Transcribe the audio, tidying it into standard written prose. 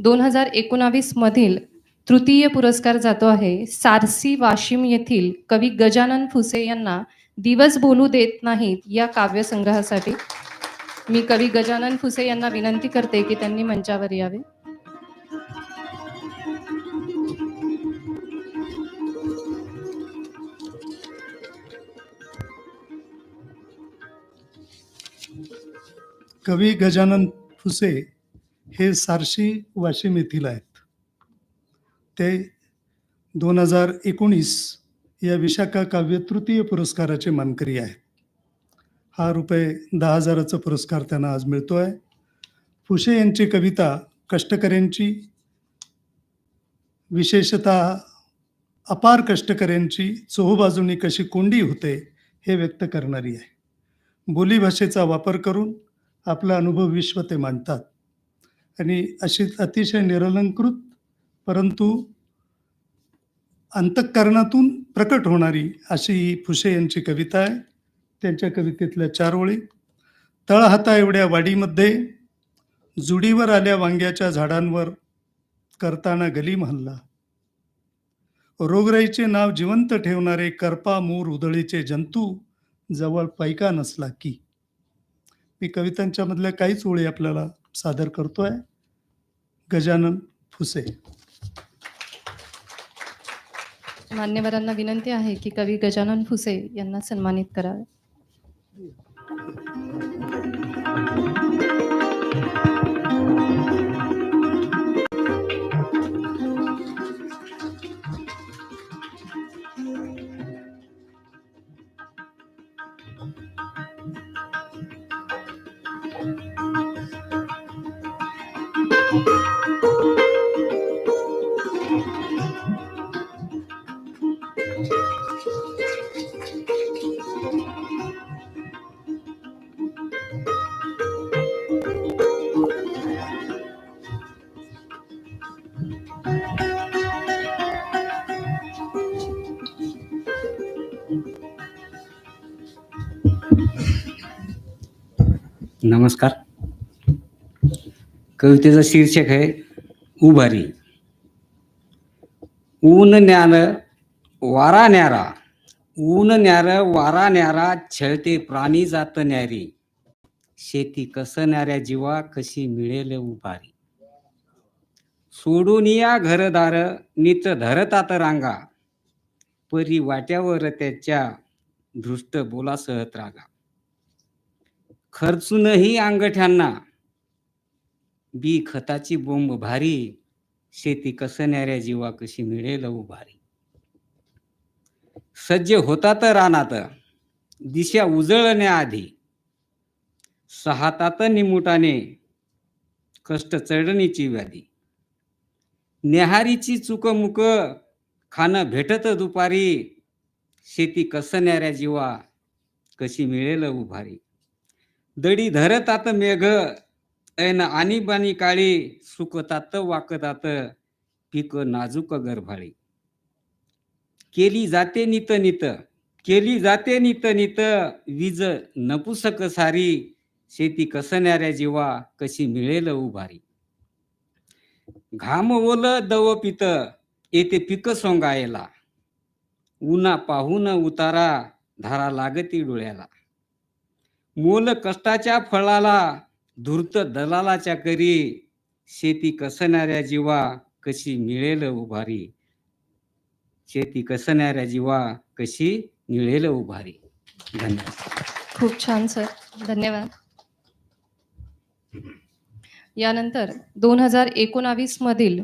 2019 मधील तृतीय पुरस्कार जातो आहे सारसी वाशिम येथील कवी गजानन फुसे यांना दिवस बोलू देत नाहीत या काव्यसंग्रहासाठी. मी कवी गजानन फुसे यांना विनंती करते की त्यांनी मंचावर यावे. कवी गजानन फुसे हे सारशी वाशिम येथील आहेत. ते 2019 या विशाखा काव्य तृतीय पुरस्काराचे मानकरी आहेत. हा ₹10,000चा पुरस्कार त्यांना आज मिळतोय. फुसे यांची कविता कष्टकऱ्यांची, विशेषतः अपार कष्टकऱ्यांची चोहोबाजूंनी कशी कोंडी होते हे व्यक्त करणारी आहे. बोलीभाषेचा वापर करून आपला अनुभव विश्व ते मांडतात आणि अशी अतिशय निरलंकृत परंतु अंतःकरणातून प्रकट होणारी अशी ही फुसे यांची कविता आहे. त्यांच्या कवितेतल्या 4 ओळी. तळहाता एवढ्या वाडीमध्ये जुडीवर आल्या वांग्याच्या झाडांवर करताना गलीम हल्ला, रोगराईचे नाव जिवंत ठेवणारे करपा मूर उधळीचे जंतू जवळ पैका नसला की. मी कवितांच्या मधल्या काहीच ओळी आपल्याला सादर करतोय. गजानन फुसे. मान्यवरांना विनंती आहे की कवी गजानन फुसे यांना सन्मानित करावे. नमस्कार. कवितेचं शीर्षक आहे उभारी. ऊन न्यार वारा न्यारा, ऊन न्यार वारा न्यारा, छळते प्राणी जात न्यारी, शेती कसणाऱ्या जीवा कशी मिळेल उभारी. सोडून या घरदार नित धरतात रांगा, परी वाट्यावर त्याच्या दृष्ट बोलासह त्रागा. खर्चूनही अंगठ्यांना बी खताची बोंब भारी, शेती कसणाऱ्या जीवा कशी मिळेल उभारी. सज्ज होतात रानात दिशा उजळण्याआधी, सहातात निमुटाने कष्ट चढणीची व्याधी. नेहारीची चुकमुक खाणं भेटत दुपारी, शेती कसणाऱ्या जीवा कशी मिळेल उभारी. दडी धरतात मेघ ऐन आणीबाणी काळी, सुकतात वाकतात पीक नाजूक गर्भाळी. केली जाते नित नित, केली जाते नित नित, वीज नपुसक सारी, शेती कसणाऱ्या जीवा कशी मिळेल उभारी. घाम ओल दव पित येते पीक सोंगायला, उन्हा पाहून उतारा धारा लागती डोळ्याला. मोल कष्टाच्या फळाला धूर्त दलालाच्या करी, शेती कसणाऱ्या जीवा कशी मिळेल उभारी. शेती कसणाऱ्या जीवा कशी मिळेल उभारी. धन्यवाद. खूप छान सर, धन्यवाद. यानंतर 2019 मधील